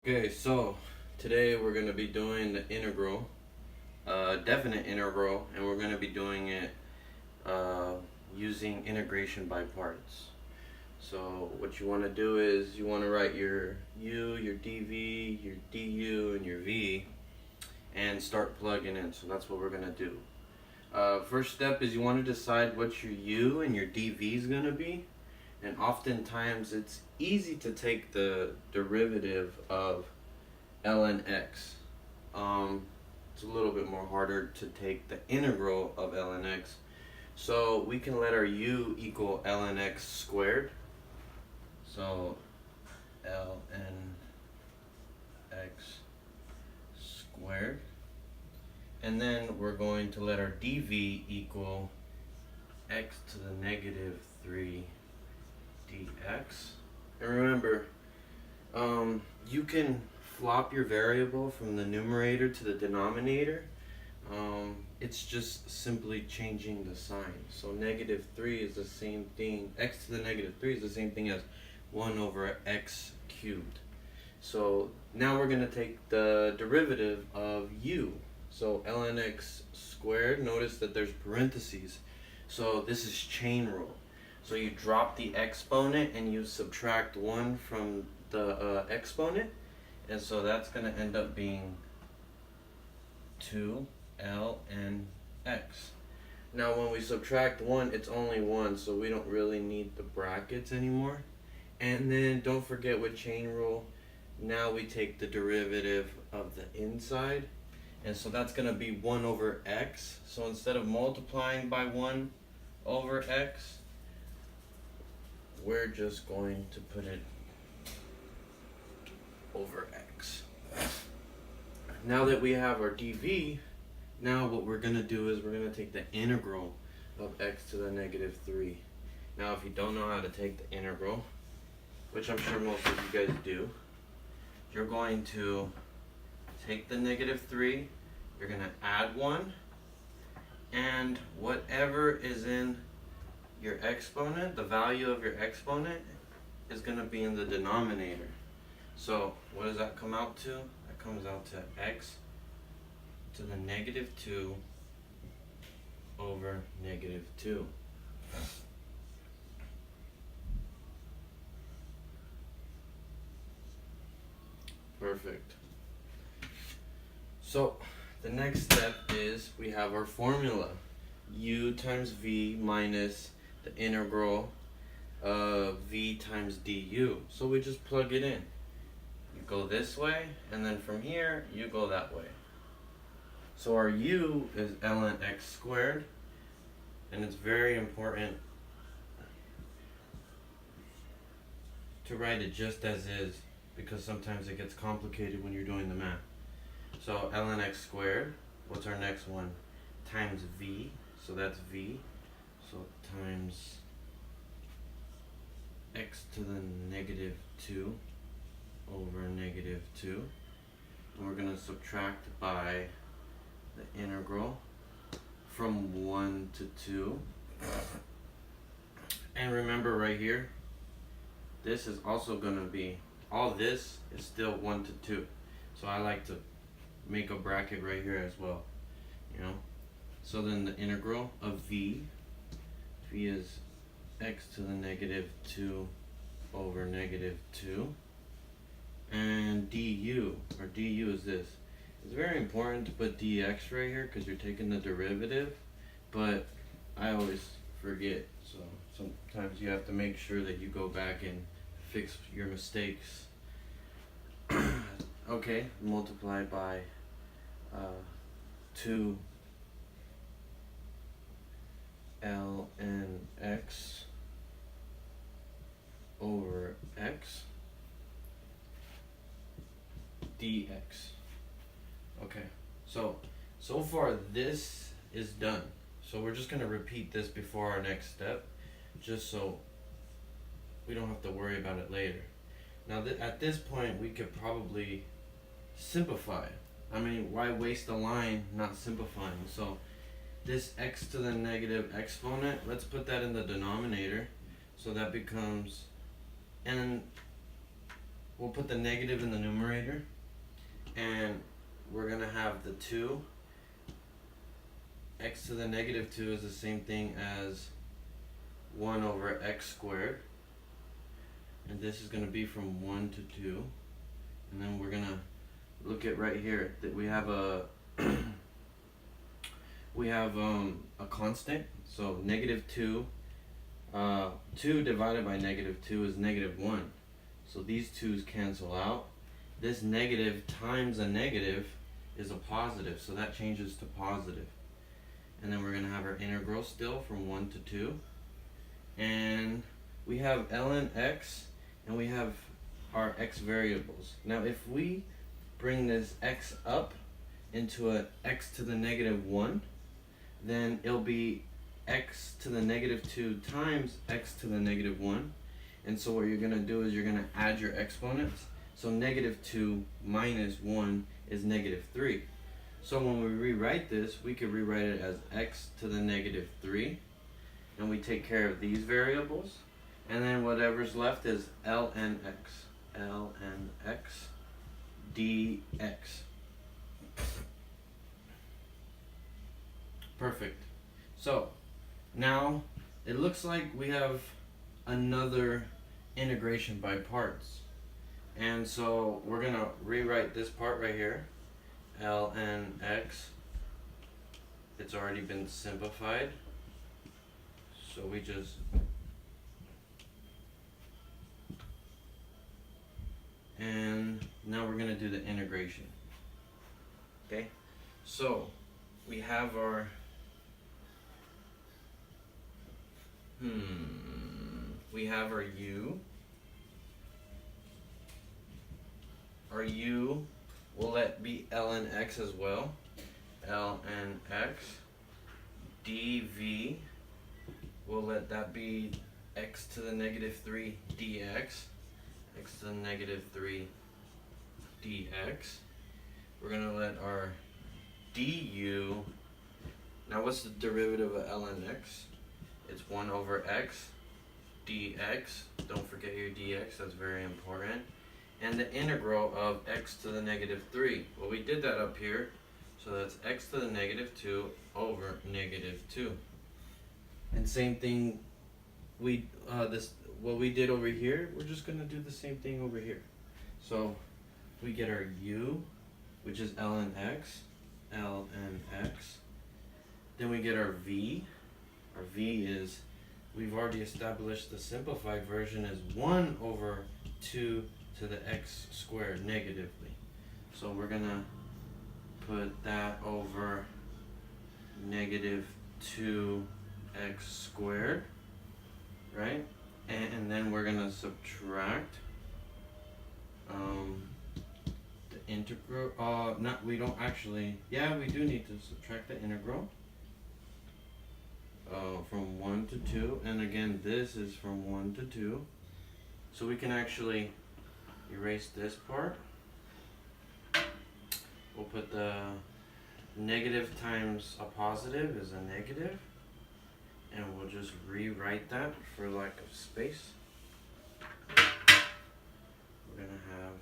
Okay, so today we're going to be doing the integral, definite integral, and we're going to be doing it using integration by parts. So what you want to do is you want to write your u, your dv, your du, and your v, and start plugging in. So that's what we're going to do. First step is you want to decide what your u and your dv is going to be. And oftentimes it's easy to take the derivative of ln x. It's a little bit more harder to take the integral of ln x. So we can let our u equal ln x squared. So ln x squared. And then we're going to let our dv equal x to the negative 3 dx. And remember, you can flop your variable from the numerator to the denominator. It's just simply changing the sign. So negative 3 is the same thing, x to the negative 3 is the same thing as 1 over x cubed. So now we're going to take the derivative of u. So ln x squared, notice that there's parentheses. So this is chain rule. So you drop the exponent and you subtract 1 from the exponent. And so that's going to end up being 2 ln x. Now when we subtract 1, it's only 1, so we don't really need the brackets anymore. And then don't forget with chain rule, now we take the derivative of the inside. And so that's going to be 1 over x. So instead of multiplying by 1 over x, we're just going to put it over x. Now that we have our dv, now what we're going to do is we're going to take the integral of x to the negative 3. Now if you don't know how to take the integral, which I'm sure most of you guys do, you're going to take the negative 3, you're going to add 1, and whatever is in your exponent, the value of your exponent, is going to be in the denominator. So what does that come out to? That comes out to x to the negative 2 over negative 2. Perfect. So the next step is we have our formula. U times v minus the integral of v times du. So we just plug it in. You go this way, and then from here, you go that way. So our u is ln x squared, and it's very important to write it just as is, because sometimes it gets complicated when you're doing the math. So ln x squared, what's our next one? Times v, so that's v. So times x to the negative 2 over negative 2. And we're going to subtract by the integral from 1 to 2. And remember right here, this is also going to be, all this is still 1 to 2. So I like to make a bracket right here as well, you know. So then the integral of v is x to the negative 2 over negative 2. And du, or du is this. It's very important to put dx right here because you're taking the derivative, but I always forget. So sometimes you have to make sure that you go back and fix your mistakes. Okay, multiply by 2 ln x over x dx. Okay, so far this is done. So we're just going to repeat this before our next step, just so we don't have to worry about it later. Now at this point we could probably simplify. I mean, why waste a line not simplifying? So this x to the negative exponent, let's put that in the denominator. So that becomes n we'll put the negative in the numerator, and we're gonna have the 2. X to the negative 2 is the same thing as 1 over x squared, and this is going to be from 1 to 2. And then we're going to look at right here that we have a a constant. So negative 2, 2 divided by negative 2 is negative 1. So these 2's cancel out. This negative times a negative is a positive, so that changes to positive. And then we're going to have our integral still from 1 to 2. And we have ln x, and we have our x variables. Now if we bring this x up into a x to the negative 1, then it'll be x to the negative 2 times x to the negative 1. And so what you're going to do is you're going to add your exponents. So negative 2 minus 1 is negative 3. So when we rewrite this, we could rewrite it as x to the negative 3. And we take care of these variables. And then whatever's left is ln x dx. Perfect. So now it looks like we have another integration by parts. And so we're going to rewrite this part right here. ln x, it's already been simplified, so we just and now we're going to do the integration. Okay, so we have our we have our u. Our u will let be ln x as well. ln x dv, we'll let that be x to the negative 3 dx. X to the negative 3 dx. We're going to let our du, now what's the derivative of ln x? It's 1 over x dx. Don't forget your dx, that's very important. And the integral of x to the negative 3. Well, we did that up here, so that's x to the negative 2 over negative 2. And same thing, what we did over here, we're just going to do the same thing over here. So we get our u, which is ln x. Then we get our v. Our v is, we've already established the simplified version is 1 over 2 to the x squared negatively. So we're going to put that over negative 2x squared, right? And then we're going to subtract the integral. We don't actually, yeah, we do need to subtract the integral from 1 to 2. And again, this is from 1 to 2. So we can actually erase this part. We'll put the negative times a positive is a negative, and we'll just rewrite that for lack of space. We're going to have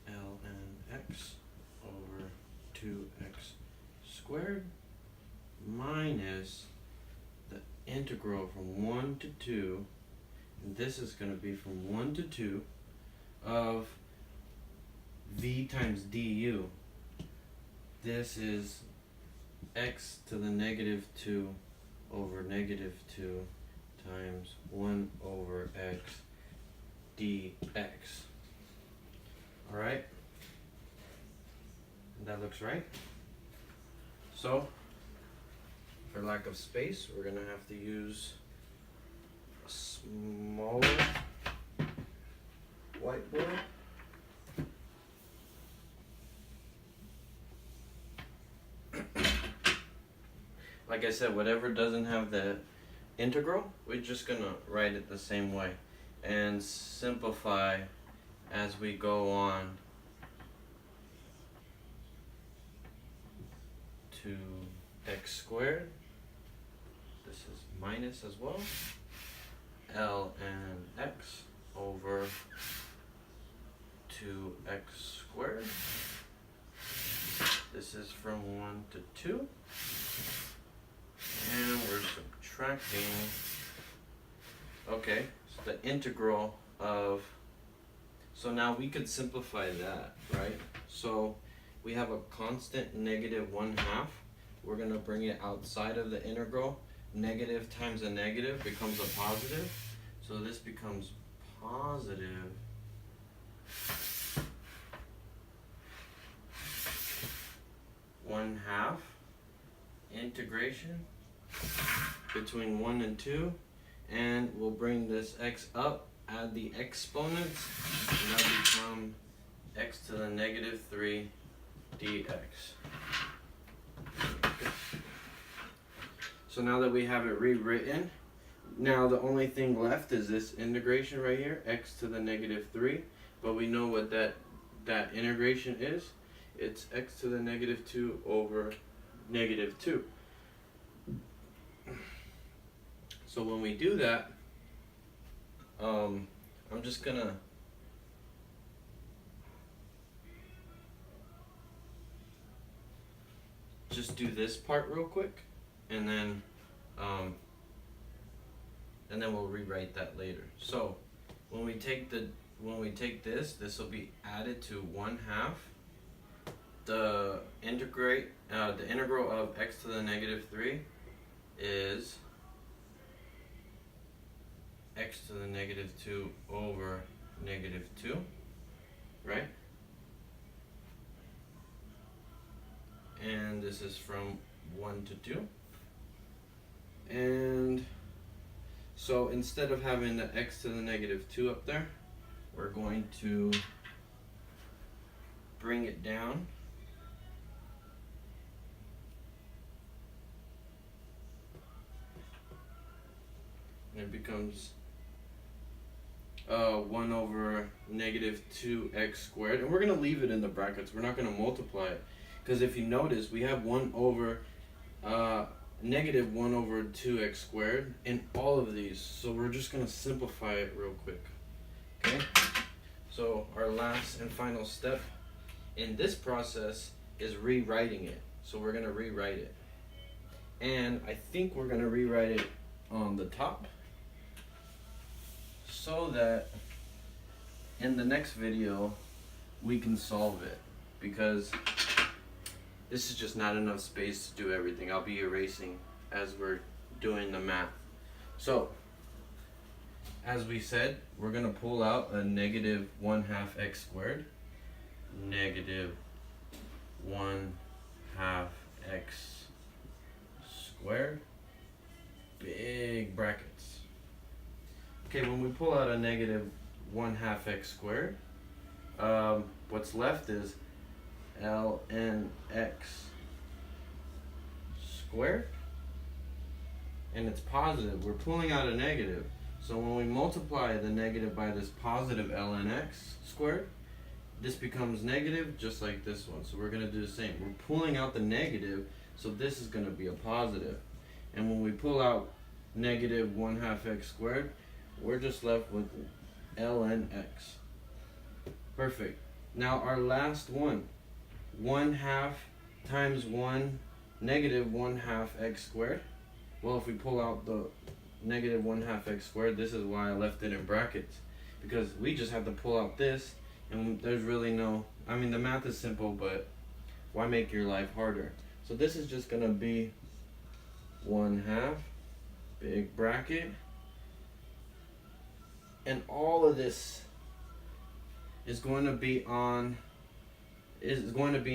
ln x over 2x squared minus the integral from 1 to 2, and this is going to be from 1 to 2 of v times du. This is x to the negative 2 over negative 2 times 1 over x dx. Alright? That looks right. So, for lack of space, we're going to have to use a smaller whiteboard. Like I said, whatever doesn't have the integral, we're just going to write it the same way and simplify as we go on to x squared. This is minus as well. ln x over 2x squared. This is from 1 to 2. And we're subtracting. Okay, so the integral of, so now we could simplify that, right? So we have a constant negative 1/2. We're going to bring it outside of the integral. Negative times a negative becomes a positive. So this becomes positive 1/2 integration between 1 and 2, and we'll bring this x up, add the exponents, and that'll become x to the negative 3 dx. So now that we have it rewritten, now the only thing left is this integration right here, x to the negative 3, but we know what that integration is. It's x to the negative 2 over negative 2. So when we do that, I'm just gonna just do this part real quick, and then we'll rewrite that later. So when we take this will be added to 1/2. The integral of x to the negative 3 is x to the negative 2 over negative 2, right? And this is from 1 to 2. And so instead of having the x to the negative 2 up there, we're going to bring it down. And it becomes 1 over negative 2x squared. And we're going to leave it in the brackets. We're not going to multiply it. Because if you notice, we have 1 over negative 1 over 2x squared in all of these. So we're just going to simplify it real quick. Okay? So our last and final step in this process is rewriting it. So we're going to rewrite it. And I think we're going to rewrite it on the top, so that in the next video we can solve it, because this is just not enough space to do everything. I'll be erasing as we're doing the math. So as we said, we're going to pull out a negative 1/2 x squared, negative 1/2 x squared, big brackets. Okay, when we pull out a negative 1/2 x squared, what's left is ln x squared, and it's positive. We're pulling out a negative, so when we multiply the negative by this positive ln x squared, this becomes negative just like this one. So we're going to do the same. We're pulling out the negative, so this is going to be a positive. And when we pull out negative 1/2 x squared, we're just left with ln x. Perfect. Now our last one, 1/2 times 1, negative 1/2 x squared. Well, if we pull out the negative 1/2 x squared, this is why I left it in brackets, because we just have to pull out this, and there's really no, I mean, the math is simple, but why make your life harder? So this is just going to be 1/2, big bracket, and all of this is going to be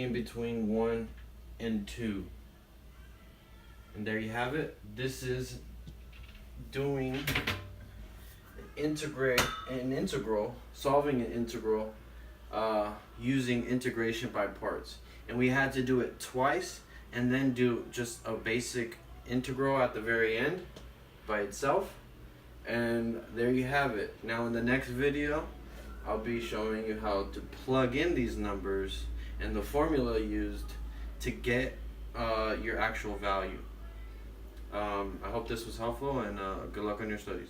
in between 1 and 2. And there you have it. This is doing an integral, solving an integral using integration by parts. And we had to do it twice, and then do just a basic integral at the very end by itself. And there you have it. Now in the next video, I'll be showing you how to plug in these numbers and the formula used to get your actual value. I hope this was helpful, and good luck on your studies.